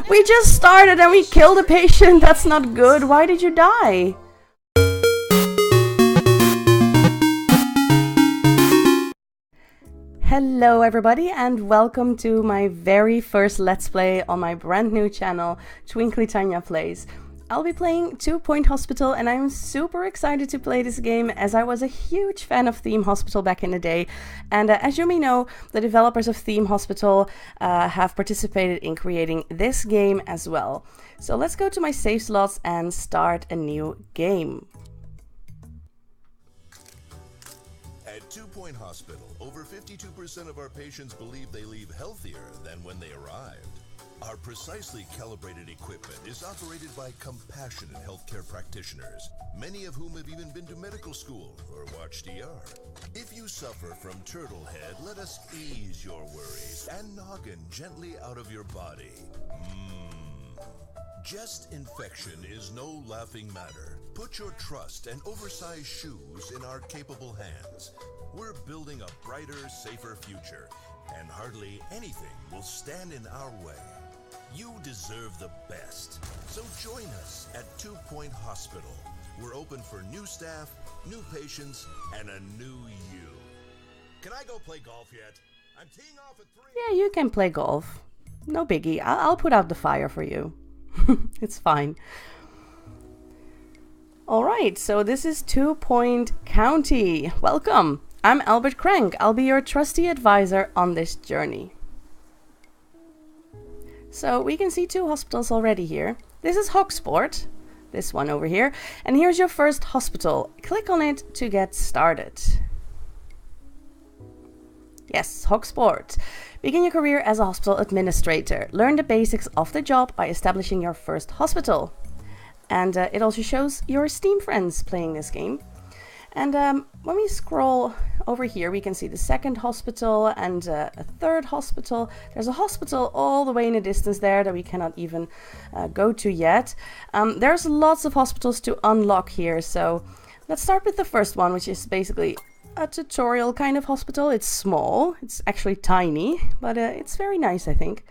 We just started and we killed a patient. That's not good. Why did you die? Hello everybody and welcome to my very first Let's Play on my brand new channel, Twinkly Tanya Plays. I'll be playing 2 Point Hospital and I'm super excited to play this game as I was a huge fan of Theme Hospital back in the day. And as you may know, the developers of Theme Hospital have participated in creating this game as well. So let's go to my save slots and start a new game. At 2 Point Hospital, over 52% of our patients believe they leave healthier than when they arrived. Our precisely calibrated equipment is operated by compassionate healthcare practitioners, many of whom have even been to medical school or watched ER. If you suffer from turtle head, let us ease your worries and noggin gently out of your body. Chest infection is no laughing matter. Put your trust and oversized shoes in our capable hands. We're building a brighter, safer future, and hardly anything will stand in our way. You deserve the best. So join us at 2 Point Hospital. We're open for new staff, new patients, and a new you. Can I go play golf yet? I'm teeing off at 3. Yeah, you can play golf. No biggie. I'll put out the fire for you. It's fine. Alright, so this is 2 Point County. Welcome. I'm Albert Crank. I'll be your trusty advisor on this journey. So we can see 2 hospitals already here. This is Hogsport, this one over here. And here's your first hospital. Click on it to get started. Yes, Hogsport. Begin your career as a hospital administrator. Learn the basics of the job by establishing your first hospital. And it also shows your Steam friends playing this game. And when we scroll over here, we can see the second hospital and a third hospital. There's a hospital all the way in the distance there that we cannot even go to yet. There's lots of hospitals to unlock here. So let's start with the first one, which is basically a tutorial kind of hospital. It's small. It's actually tiny, but it's very nice, I think,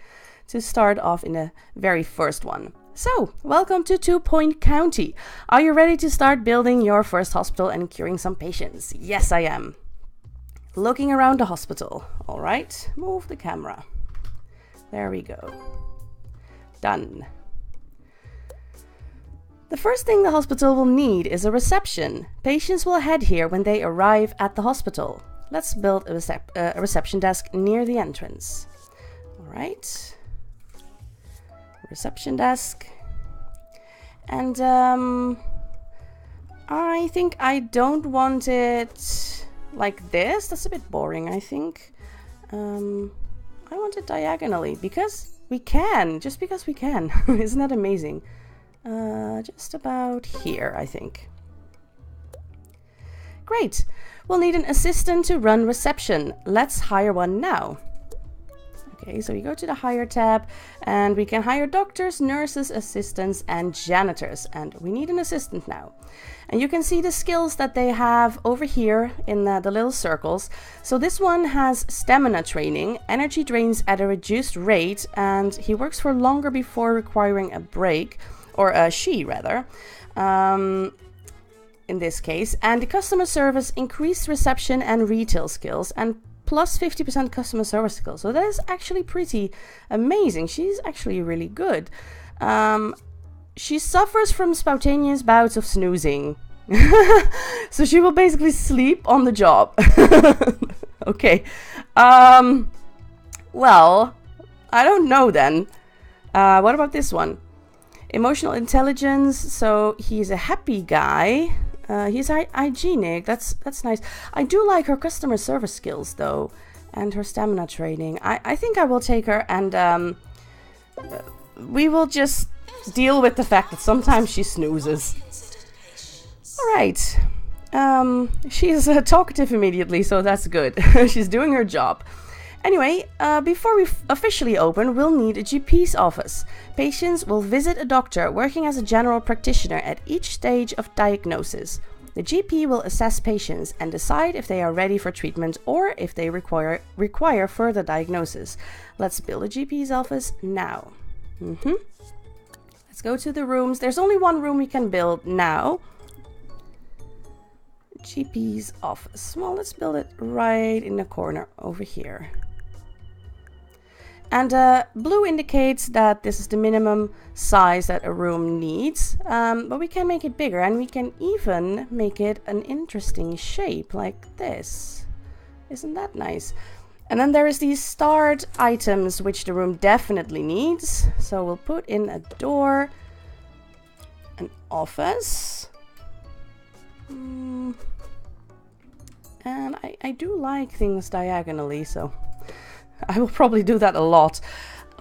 to start off in the very first one. So, welcome to 2 Point County. Are you ready to start building your first hospital and curing some patients? Yes, I am. Looking around the hospital. All right, move the camera. There we go. Done. The first thing the hospital will need is a reception. Patients will head here when they arrive at the hospital. Let's build a reception desk near the entrance. All right. Reception desk. And I think I don't want it like this. That's a bit boring, I think. I want it diagonally because we can. Just because we can. Isn't that amazing? Just about here, I think. Great. We'll need an assistant to run reception. Let's hire one now. Okay, so we go to the Hire tab and we can hire doctors, nurses, assistants and janitors. And we need an assistant now. And you can see the skills that they have over here in the little circles. So this one has stamina training, energy drains at a reduced rate, and he works for longer before requiring a break, or she rather. In this case. And the customer service, increased reception and retail skills, and plus 50% customer service skills. So that is actually pretty amazing. She's actually really good. She suffers from spontaneous bouts of snoozing. So she will basically sleep on the job. Okay. Well, I don't know then. What about this one? Emotional intelligence. So he's a happy guy. He's hygienic. That's nice. I do like her customer service skills though, and her stamina training. I think I will take her, and we will just deal with the fact that sometimes she snoozes. All right. She's talkative immediately, so that's good. She's doing her job. Anyway, before we officially open, we'll need a GP's office. Patients will visit a doctor working as a general practitioner at each stage of diagnosis. The GP will assess patients and decide if they are ready for treatment or if they require further diagnosis. Let's build a GP's office now. Let's go to the rooms. There's only one room we can build now. GP's office. Well, let's build it right in the corner over here. And blue indicates that this is the minimum size that a room needs. But we can make it bigger, and we can even make it an interesting shape like this. Isn't that nice? And then there is these starred items which the room definitely needs. So we'll put in a door, an office. And I do like things diagonally, so I will probably do that a lot.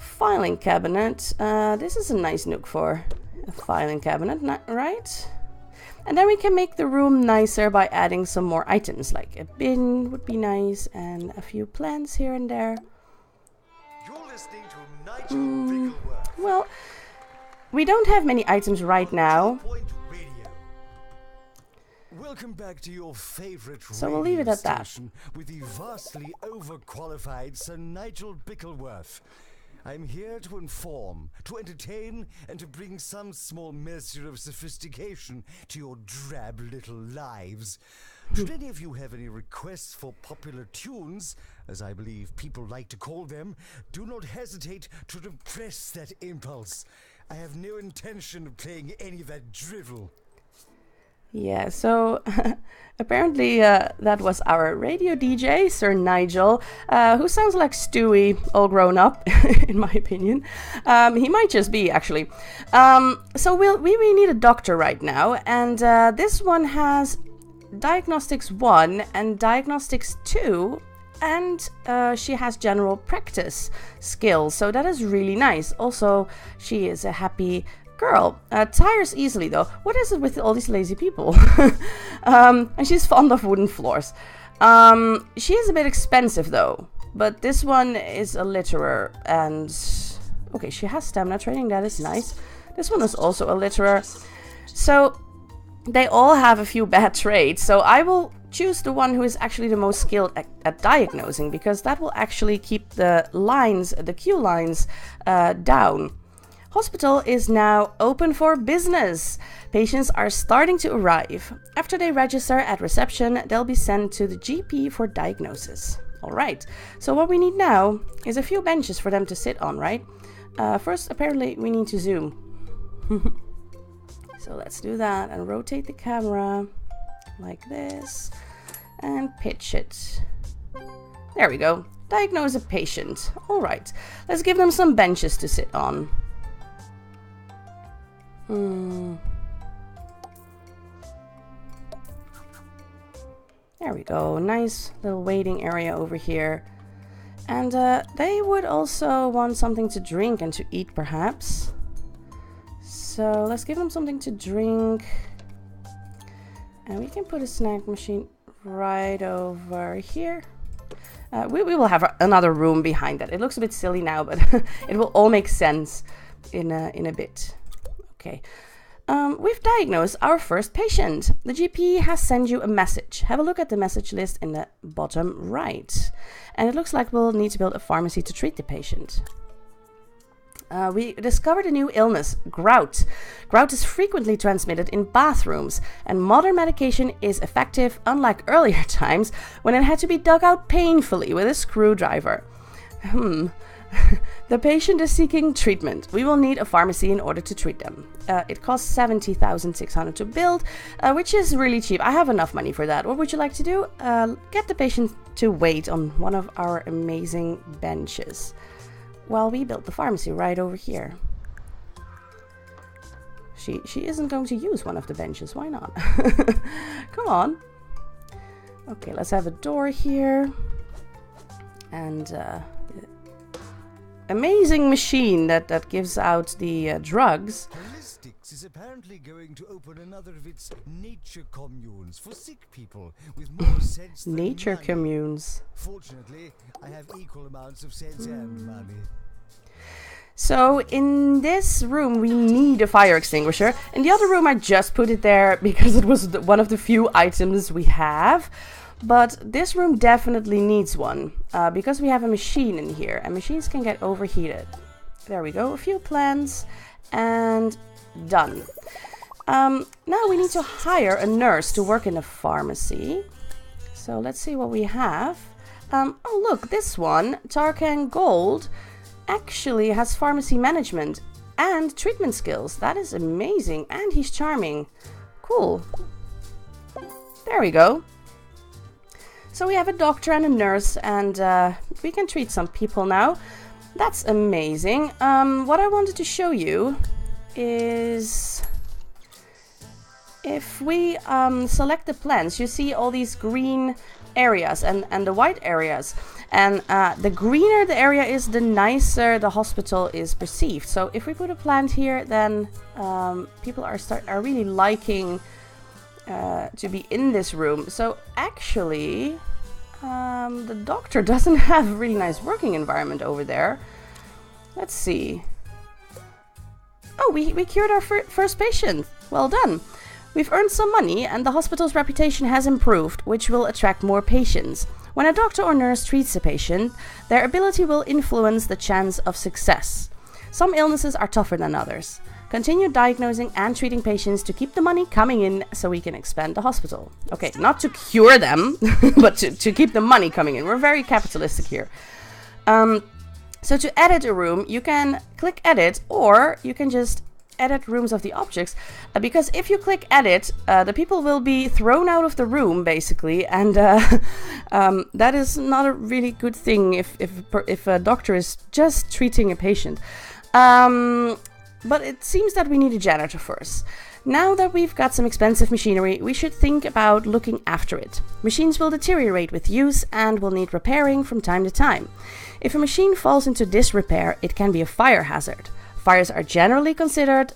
Filing cabinet. This is a nice nook for a filing cabinet, right? And then we can make the room nicer by adding some more items, like a bin would be nice, and a few plants here and there. You're listening to Nigel Well, we don't have many items right now. Welcome back to your favorite So we'll leave it at that. With the vastly overqualified Sir Nigel Bickleworth. I'm here to inform, to entertain, and to bring some small measure of sophistication to your drab little lives. Should any of you have any requests for popular tunes, as I believe people like to call them, do not hesitate to repress that impulse. I have no intention of playing any of that drivel. Yeah, so apparently that was our radio DJ, Sir Nigel, who sounds like Stewie all grown up, in my opinion. He might just be, actually. So we need a doctor right now, and this one has Diagnostics 1 and Diagnostics 2, and she has general practice skills, so that is really nice. Also, she is a happy girl. Tires easily, though. What is it with all these lazy people? And she's fond of wooden floors. She is a bit expensive, though. But this one is a litterer. And okay, she has stamina training. That is nice. This one is also a litterer. So they all have a few bad traits. So I will choose the one who is actually the most skilled at diagnosing, because that will actually keep the lines, the queue lines, down. Hospital is now open for business. Patients are starting to arrive. After they register at reception, they'll be sent to the GP for diagnosis. All right, so what we need now is a few benches for them to sit on, right? First, apparently, we need to zoom. So let's do that and rotate the camera like this and pitch it. There we go. Diagnose a patient. All right, let's give them some benches to sit on. There we go. Nice little waiting area over here. And they would also want something to drink and to eat, perhaps. So let's give them something to drink. And we can put a snack machine right over here. We will have another room behind that. It looks a bit silly now, but it will all make sense in a bit. Okay. We've diagnosed our first patient. The GP has sent you a message. Have a look at the message list in the bottom right. And it looks like we'll need to build a pharmacy to treat the patient. We discovered a new illness, gout. Gout is frequently transmitted in bathrooms, and modern medication is effective, unlike earlier times when it had to be dug out painfully with a screwdriver. The patient is seeking treatment. We will need a pharmacy in order to treat them. It costs 70,600 to build, which is really cheap. I have enough money for that. What would you like to do? Get the patient to wait on one of our amazing benches while we build the pharmacy right over here. She isn't going to use one of the benches. Why not? Come on. Okay, let's have a door here. And amazing machine that gives out the drugs. Diagnostics is apparently going to open another of its nature communes for sick people with more sense than Nature money. communes. Fortunately, I have equal amounts of sense and money. So in this room we need a fire extinguisher. In the other room I just put it there because it was one of the few items we have. But this room definitely needs one, because we have a machine in here, and machines can get overheated. There we go, a few plans, and done. Now we need to hire a nurse to work in a pharmacy. So let's see what we have. Oh look, this one, Tarkan Gold, actually has pharmacy management and treatment skills. That is amazing, and he's charming. Cool. There we go. So we have a doctor and a nurse, and we can treat some people now. That's amazing. What I wanted to show you is if we select the plants, you see all these green areas and the white areas. And the greener the area is, the nicer the hospital is perceived. So if we put a plant here, then people are really liking to be in this room. So actually, the doctor doesn't have a really nice working environment over there. Let's see. Oh, we cured our first patient. Well done. We've earned some money and the hospital's reputation has improved, which will attract more patients. When a doctor or nurse treats a patient, their ability will influence the chance of success. Some illnesses are tougher than others. Continue diagnosing and treating patients to keep the money coming in so we can expand the hospital. Okay, not to cure them, but to keep the money coming in. We're very capitalistic here. So to edit a room, you can click edit, or you can just edit rooms of the objects, because if you click edit, the people will be thrown out of the room basically, and that is not a really good thing if a doctor is just treating a patient. But it seems that we need a janitor first. Now that we've got some expensive machinery, we should think about looking after it. Machines will deteriorate with use and will need repairing from time to time. If a machine falls into disrepair, it can be a fire hazard. Fires are generally considered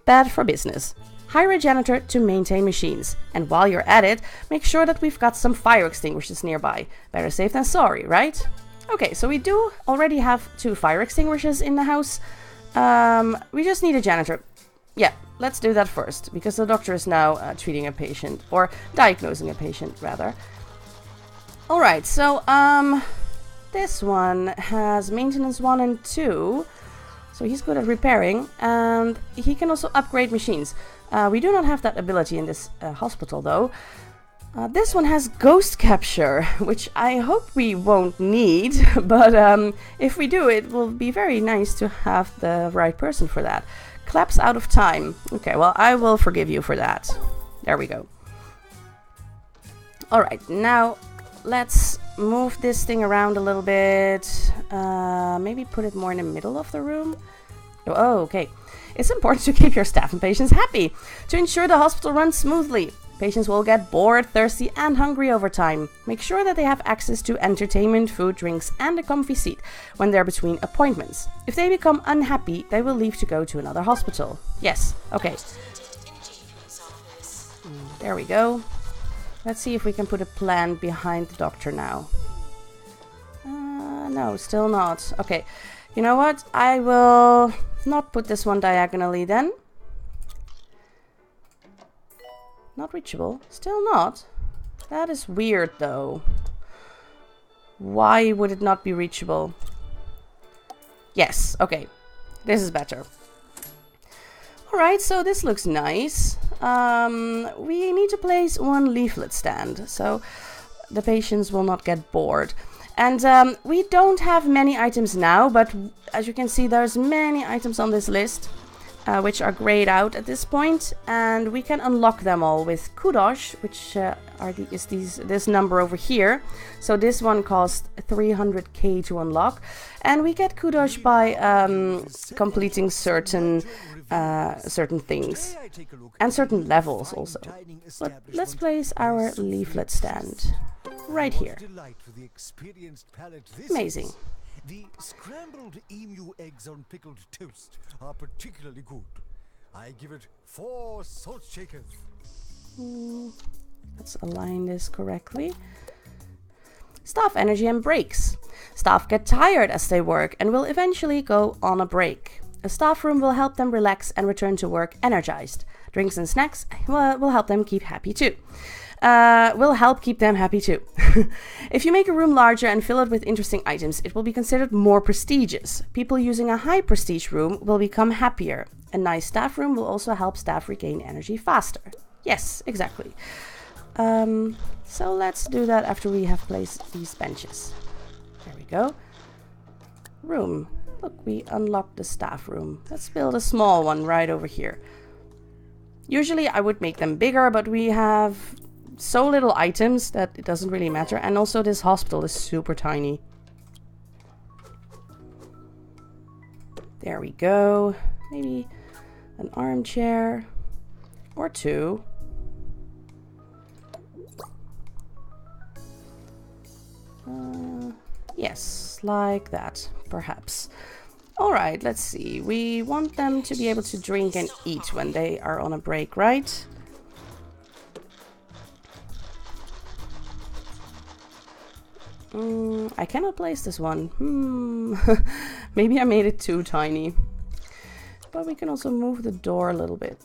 bad for business. Hire a janitor to maintain machines. And while you're at it, make sure that we've got some fire extinguishers nearby. Better safe than sorry, right? Okay, so we do already have 2 fire extinguishers in the house. We just need a janitor. Yeah, let's do that first, because the doctor is now treating a patient, or diagnosing a patient, rather. Alright, so this one has maintenance 1 and 2. So he's good at repairing, and he can also upgrade machines. We do not have that ability in this hospital, though. This one has ghost capture, which I hope we won't need, but if we do, it will be very nice to have the right person for that. Claps out of time. Okay, well, I will forgive you for that. There we go. Alright, now let's move this thing around a little bit. Maybe put it more in the middle of the room. Oh, okay. It's important to keep your staff and patients happy to ensure the hospital runs smoothly. Patients will get bored, thirsty, and hungry over time. Make sure that they have access to entertainment, food, drinks, and a comfy seat when they're between appointments. If they become unhappy, they will leave to go to another hospital. Yes, okay. There we go. Let's see if we can put a plan behind the doctor now. No, still not. Okay, you know what? I will not put this one diagonally then. Not reachable. Still not. That is weird though. Why would it not be reachable? Yes, okay. This is better. Alright, so this looks nice. We need to place 1 leaflet stand, so the patients will not get bored. And we don't have many items now, but as you can see, there's many items on this list, which are grayed out at this point, and we can unlock them all with kudos, which is this number over here. So this one costs 300k to unlock, and we get kudos by completing certain things and certain levels also. But let's place our leaflet stand right here. Amazing. The scrambled emu eggs on pickled toast are particularly good. I give it 4 salt shakers. Let's align this correctly. Staff energy and breaks. Staff get tired as they work and will eventually go on a break. A staff room will help them relax and return to work energized. Drinks and snacks will help them keep happy too. will help keep them happy too. If you make a room larger and fill it with interesting items, it will be considered more prestigious. People using a high prestige room will become happier. A nice staff room will also help staff regain energy faster. Yes, exactly. So let's do that after we have placed these benches. There we go. Room. Look, we unlocked the staff room. Let's build a small one right over here. Usually I would make them bigger, but we have so little items that it doesn't really matter. And also this hospital is super tiny. There we go. Maybe an armchair or two. Yes, like that, perhaps. Alright, let's see. We want them to be able to drink and eat when they are on a break, right? I cannot place this one. Maybe I made it too tiny. But we can also move the door a little bit.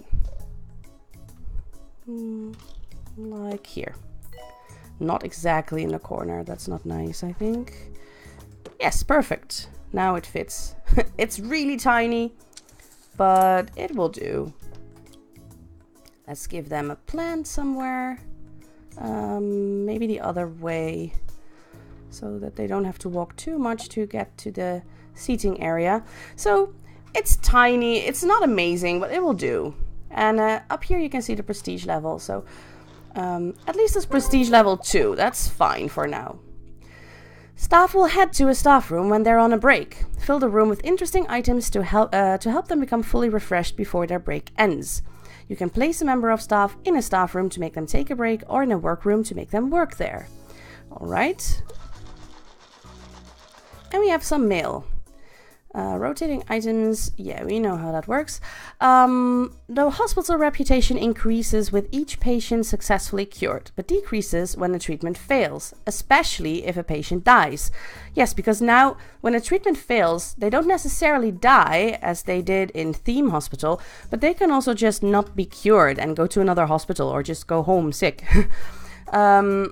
Like here. Not exactly in the corner. That's not nice, I think. Yes, perfect. Now it fits. It's really tiny, but it will do. Let's give them a plant somewhere. Maybe the other way, so that they don't have to walk too much to get to the seating area. So it's tiny. It's not amazing, but it will do. And up here you can see the prestige level. So at least it's prestige level 2. That's fine for now. Staff will head to a staff room when they're on a break. Fill the room with interesting items to help them become fully refreshed before their break ends. You can place a member of staff in a staff room to make them take a break, or in a workroom to make them work there. Alright. And we have some mail. Rotating items, yeah, we know how that works. The hospital reputation increases with each patient successfully cured, but decreases when the treatment fails, especially if a patient dies. Yes, because now when a treatment fails, they don't necessarily die as they did in Theme Hospital, but they can also just not be cured and go to another hospital or just go home sick. A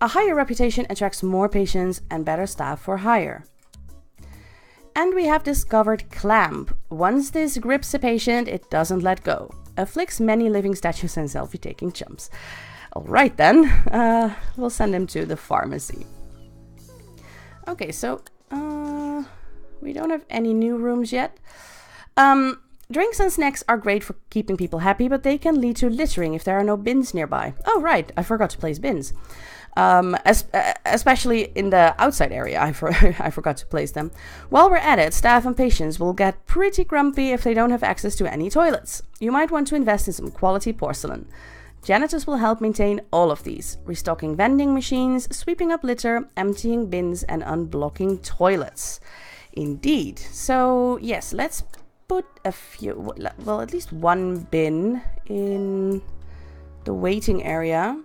higher reputation attracts more patients and better staff for hire. And we have discovered Clamp. Once this grips a patient, it doesn't let go. Afflicts many living statues and selfie-taking chumps. Alright then, we'll send him to the pharmacy. Okay, so we don't have any new rooms yet. Drinks and snacks are great for keeping people happy, but they can lead to littering if there are no bins nearby. Oh right, I forgot to place bins. Especially in the outside area, I forgot to place them. While we're at it, staff and patients will get pretty grumpy if they don't have access to any toilets. You might want to invest in some quality porcelain. Janitors will help maintain all of these, restocking vending machines, sweeping up litter, emptying bins, and unblocking toilets. Indeed. So yes, let's put a few, well, at least one bin in the waiting area.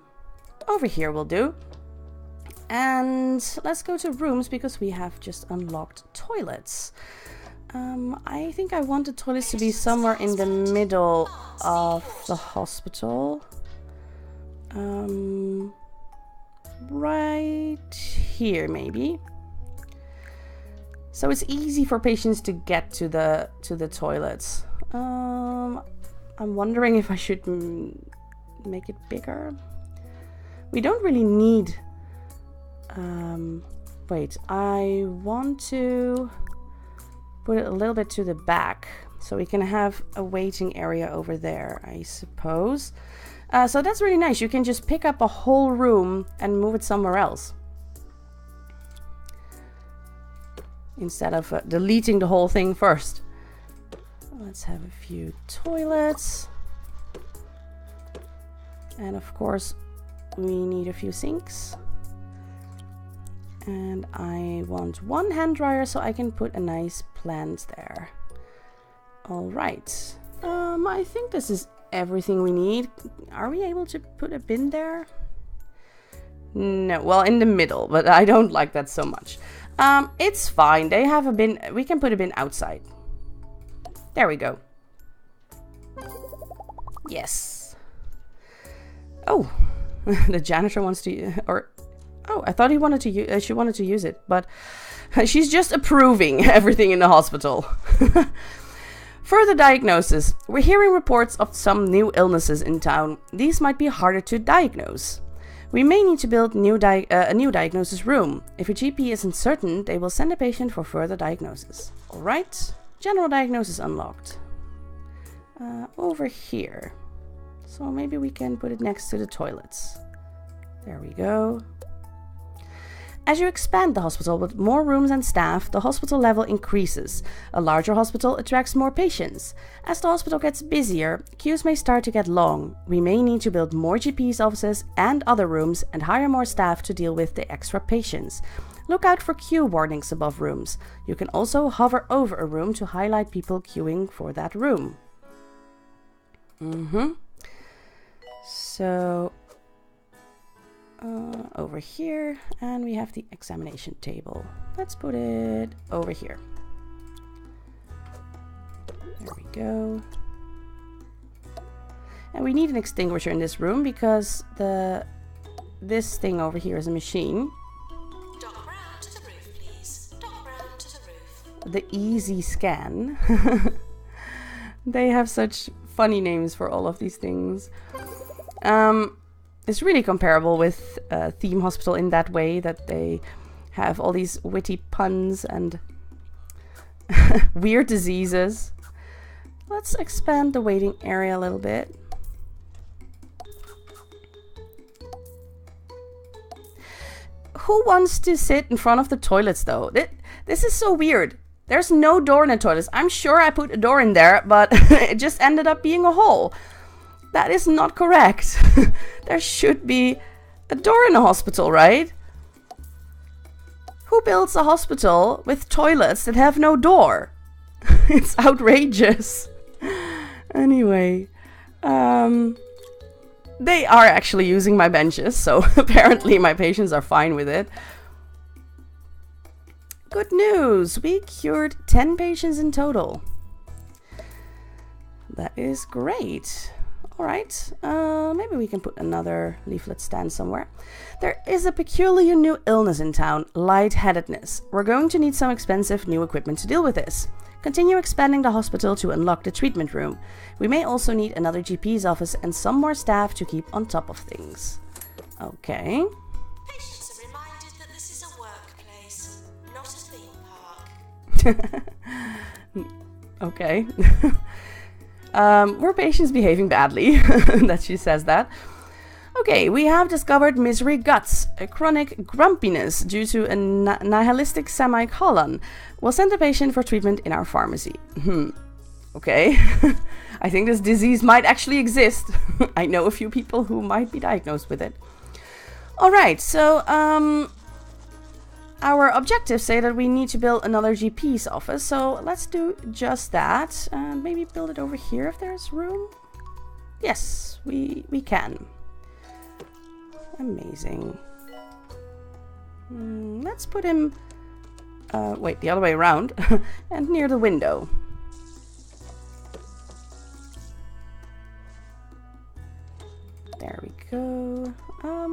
Over here will do. And let's go to rooms because we have just unlocked toilets. I think I want the toilets to be somewhere in the middle of the hospital. Right here maybe. So it's easy for patients to get to the toilets. I'm wondering if I should make it bigger. We don't really need... wait, I want to put it a little bit to the back. So we can have a waiting area over there, I suppose. So that's really nice. You can just pick up a whole room and move it somewhere else. Instead of deleting the whole thing first. Let's have a few toilets. And of course... we need a few sinks. And I want one hand dryer so I can put a nice plant there. Alright. I think this is everything we need. Are we able to put a bin there? No, well, in the middle, but I don't like that so much. It's fine. They have a bin. We can put a bin outside. There we go. Yes. Oh. The janitor wants to, or oh, I thought he wanted to. She wanted to use it, but she's just approving everything in the hospital. Further diagnosis. We're hearing reports of some new illnesses in town. These might be harder to diagnose. We may need to build a new diagnosis room. If a GP isn't certain, they will send a patient for further diagnosis. Alright, general diagnosis unlocked. Over here. So maybe we can put it next to the toilets. There we go. As you expand the hospital with more rooms and staff, the hospital level increases. A larger hospital attracts more patients. As the hospital gets busier, queues may start to get long. We may need to build more GP's offices and other rooms and hire more staff to deal with the extra patients. Look out for queue warnings above rooms. You can also hover over a room to highlight people queuing for that room. So over here, and we have the examination table. Let's put it over here. There we go. And we need an extinguisher in this room because this thing over here is a machine. Dock round to the roof, please. Dock round to the roof. The easy scan. They have such funny names for all of these things. It's really comparable with Theme Hospital in that way, that they have all these witty puns and weird diseases. Let's expand the waiting area a little bit. Who wants to sit in front of the toilets though? This is so weird. There's no door in the toilets. I'm sure I put a door in there, but it just ended up being a hole. That is not correct. There should be a door in a hospital, right? Who builds a hospital with toilets that have no door? It's outrageous. Anyway, they are actually using my benches, so apparently my patients are fine with it. Good news! We cured 10 patients in total. That is great. Alright, maybe we can put another leaflet stand somewhere. There is a peculiar new illness in town, lightheadedness. We're going to need some expensive new equipment to deal with this. Continue expanding the hospital to unlock the treatment room. We may also need another GP's office and some more staff to keep on top of things. Okay. Patients are reminded that this is a workplace, not a theme park. Okay. Were patients behaving badly? That she says that. Okay, we have discovered misery guts, a chronic grumpiness due to a nihilistic semicolon. We'll send the patient for treatment in our pharmacy. Okay. I think this disease might actually exist. I know a few people who might be diagnosed with it. Alright, so our objectives say that we need to build another GP's office, so let's do just that. And maybe build it over here if there's room. Yes, we can. Amazing. Let's put him, wait, the other way around, and near the window. There we go.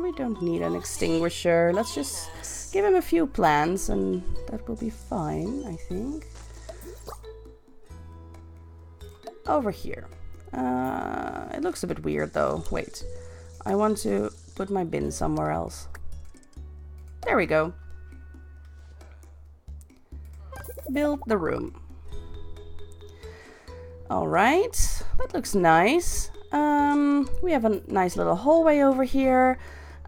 We don't need an extinguisher. Let's just give him a few plants and that will be fine, I think. Over here. It looks a bit weird though. Wait. I want to put my bin somewhere else. There we go. Build the room. Alright. That looks nice. We have a nice little hallway over here.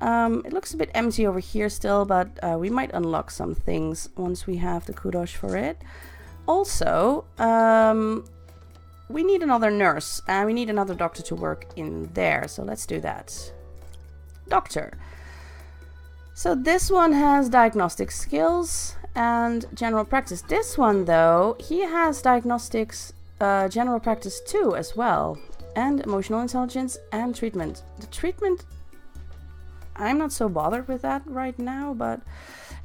It looks a bit empty over here still, but we might unlock some things once we have the kudos for it. Also, we need another nurse and we need another doctor to work in there. So let's do that. Doctor. So this one has diagnostic skills and general practice. This one though, he has diagnostics, general practice too as well. And emotional intelligence and treatment. The treatment, I'm not so bothered with that right now, but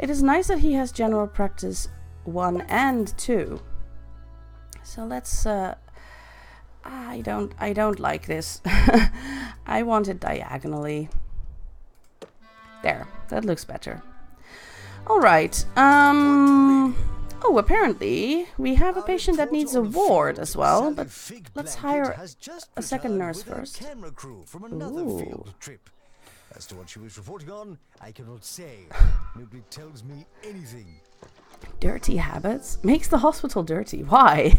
it is nice that he has general practice 1 and 2. So let's, I don't like this. I want it diagonally. that looks better. Alright, oh, apparently we have a patient that needs a ward as well, but let's hire a second nurse first. Camera crew from another Ooh. field trip. As to what she was reporting on, I cannot say. Nobody tells me anything. Dirty habits? Makes the hospital dirty. Why?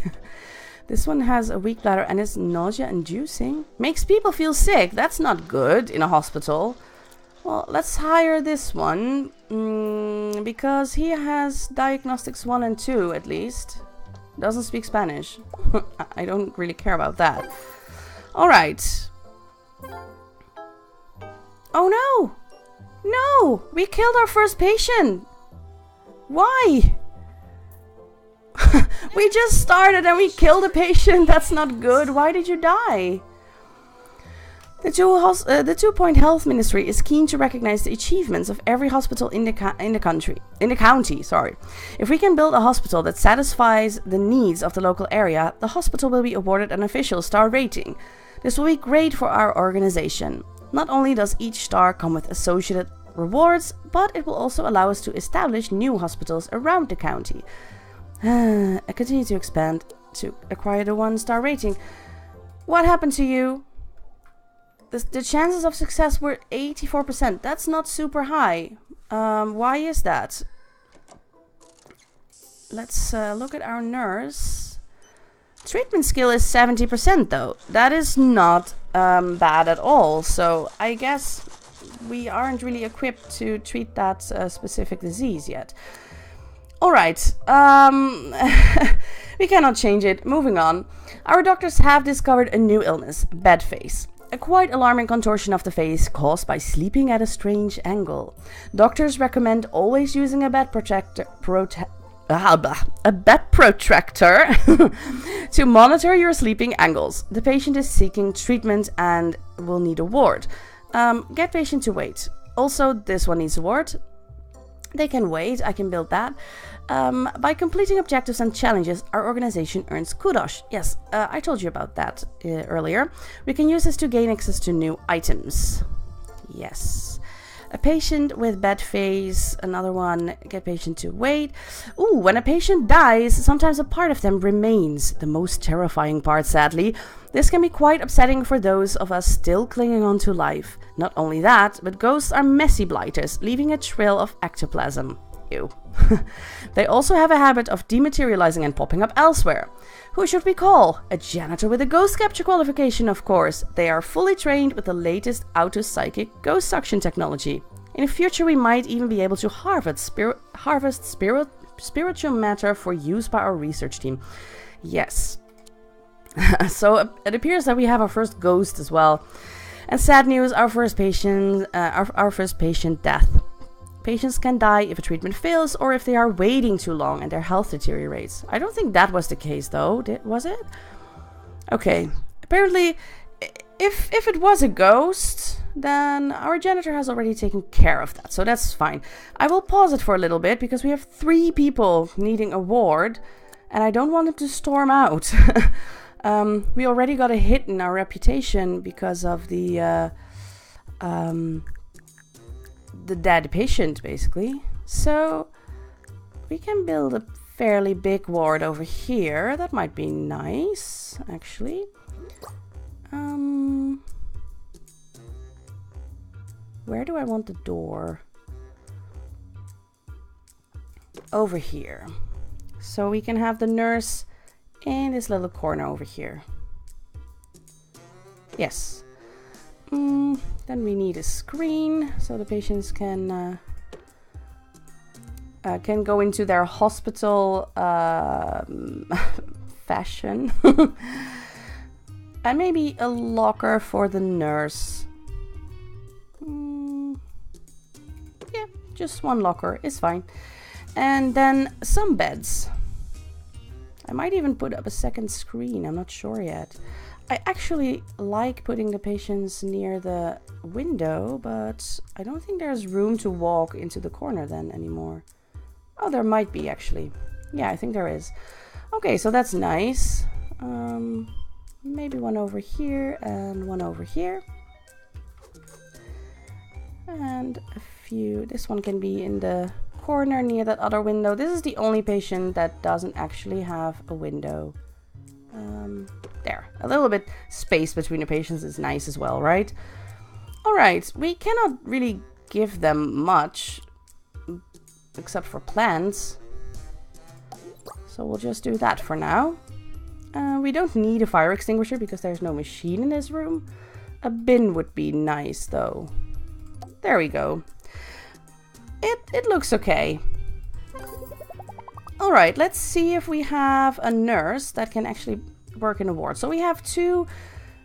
This one has a weak bladder and is nausea-inducing. Makes people feel sick. That's not good in a hospital. Well, let's hire this one. Because he has diagnostics 1 and 2 at least. Doesn't speak Spanish. I don't really care about that. Alright. Oh no! No! We killed our first patient! Why? We just started and we killed a patient. That's not good. Why did you die? The 2 Point Health Ministry is keen to recognize the achievements of every hospital in the county. Sorry. If we can build a hospital that satisfies the needs of the local area, the hospital will be awarded an official star rating. This will be great for our organization. Not only does each star come with associated rewards, but it will also allow us to establish new hospitals around the county. I continue to expand to acquire the 1-star rating. What happened to you? The chances of success were 84%. That's not super high. Why is that? Let's look at our nurse. Treatment skill is 70% though. That is not bad at all. So I guess we aren't really equipped to treat that specific disease yet. Alright, we cannot change it. Moving on. Our doctors have discovered a new illness, bed face. A quite alarming contortion of the face caused by sleeping at a strange angle. Doctors recommend always using a bed protractor to monitor your sleeping angles. The patient is seeking treatment and will need a ward. Get patient to wait. Also, this one needs a ward. They can wait, I can build that. By completing objectives and challenges, our organization earns kudos. Yes, I told you about that earlier. We can use this to gain access to new items. Yes. A patient with bad face, another one, get patient to wait. Ooh, when a patient dies, sometimes a part of them remains. The most terrifying part, sadly. This can be quite upsetting for those of us still clinging on to life. Not only that, but ghosts are messy blighters, leaving a trail of ectoplasm. Ew. They also have a habit of dematerializing and popping up elsewhere. Who should we call? A janitor with a ghost capture qualification, of course. They are fully trained with the latest auto-psychic ghost suction technology. In the future, we might even be able to harvest spiritual matter for use by our research team. Yes. So it appears that we have our first ghost as well. And sad news, our first patient death. Patients can die if a treatment fails or if they are waiting too long and their health deteriorates. I don't think that was the case though, was it? Okay, apparently if it was a ghost, then our janitor has already taken care of that, so that's fine. I will pause it for a little bit because we have 3 people needing a ward and I don't want them to storm out. We already got a hit in our reputation because of the dead patient, basically. So we can build a fairly big ward over here. That might be nice, actually. Where do I want the door? Over here. So we can have the nurse in this little corner over here. Yes. Then we need a screen so the patients can go into their hospital fashion. And maybe a locker for the nurse. Yeah, just one locker is fine. And then some beds. I might even put up a second screen, I'm not sure yet. I actually like putting the patients near the window, but I don't think there's room to walk into the corner then anymore. Oh, there might be actually. Yeah, I think there is. Okay, so that's nice. Maybe one over here and one over here. And a few. This one can be in the corner near that other window. This is the only patient that doesn't actually have a window. There. A little bit space between the patients is nice as well, right? Alright, we cannot really give them much, except for plants. So we'll just do that for now. We don't need a fire extinguisher because there's no machine in this room. A bin would be nice though. There we go. It looks okay. Alright, let's see if we have a nurse that can actually work in a ward. So we have 2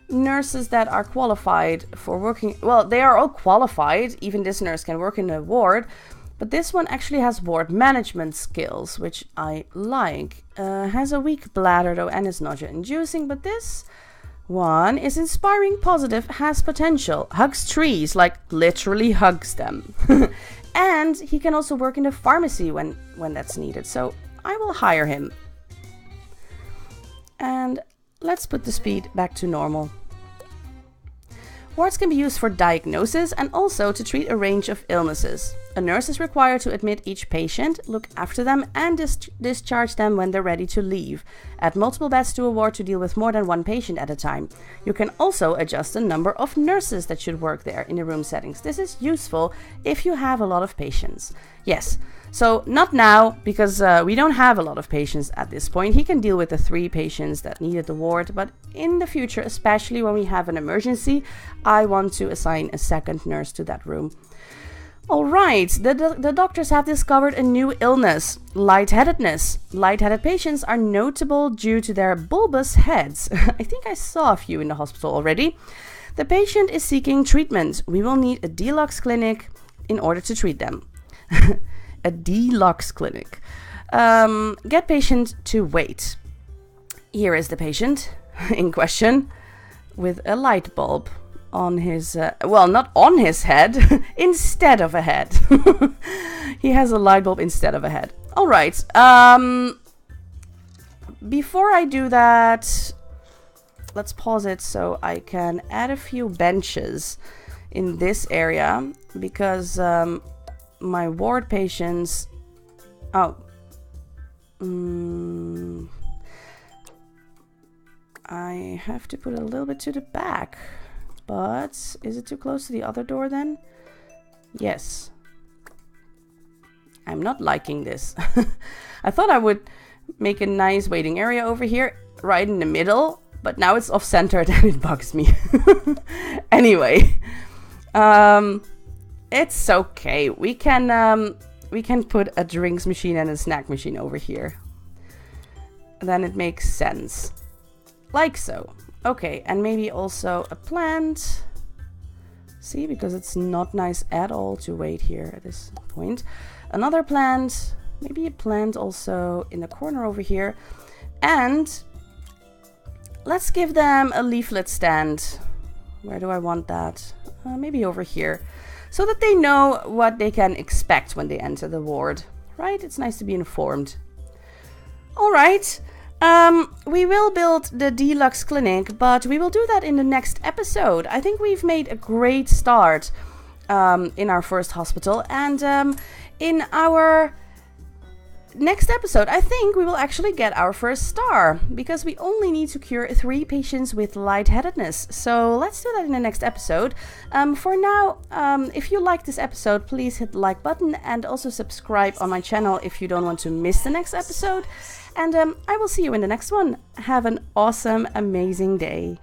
nurses that are qualified for working. Well, they are all qualified. Even this nurse can work in a ward. But this one actually has ward management skills, which I like. Has a weak bladder though and is nausea-inducing. But this one is inspiring, positive, has potential. Hugs trees, like literally hugs them. And he can also work in the pharmacy when that's needed. So I will hire him. And let's put the speed back to normal. Wards can be used for diagnosis and also to treat a range of illnesses. A nurse is required to admit each patient, look after them and discharge them when they're ready to leave. Add multiple beds to a ward to deal with more than 1 patient at a time. You can also adjust the number of nurses that should work there in the room settings. This is useful if you have a lot of patients. Yes, so not now because we don't have a lot of patients at this point. He can deal with the 3 patients that needed the ward, but in the future, especially when we have an emergency, I want to assign a second nurse to that room. Alright, the doctors have discovered a new illness, lightheadedness. Lightheaded patients are notable due to their bulbous heads. I think I saw a few in the hospital already. The patient is seeking treatment. We will need a deluxe clinic in order to treat them. A deluxe clinic. Get patient to wait. Here is the patient in question with a light bulb on his, well, not on his head, instead of a head. He has a light bulb instead of a head. All right. Before I do that, let's pause it so I can add a few benches in this area because my ward patients. Oh. I have to put it a little bit to the back. But is it too close to the other door then? Yes. I'm not liking this. I thought I would make a nice waiting area over here, right in the middle, but now it's off-centered and it bugs me. Anyway, it's okay. We can put a drinks machine and a snack machine over here. Then it makes sense. Like so. Okay, and maybe also a plant. See, because it's not nice at all to wait here at this point. Another plant, maybe a plant also in the corner over here. And let's give them a leaflet stand. Where do I want that? Maybe over here. So that they know what they can expect when they enter the ward. Right? It's nice to be informed. Alright. We will build the deluxe clinic, but we will do that in the next episode. I think we've made a great start in our first hospital, and in our next episode, I think we will actually get our first star, because we only need to cure 3 patients with lightheadedness. So let's do that in the next episode. For now, if you like this episode, please hit the like button and also subscribe on my channel if you don't want to miss the next episode. And I will see you in the next one. Have an awesome, amazing day.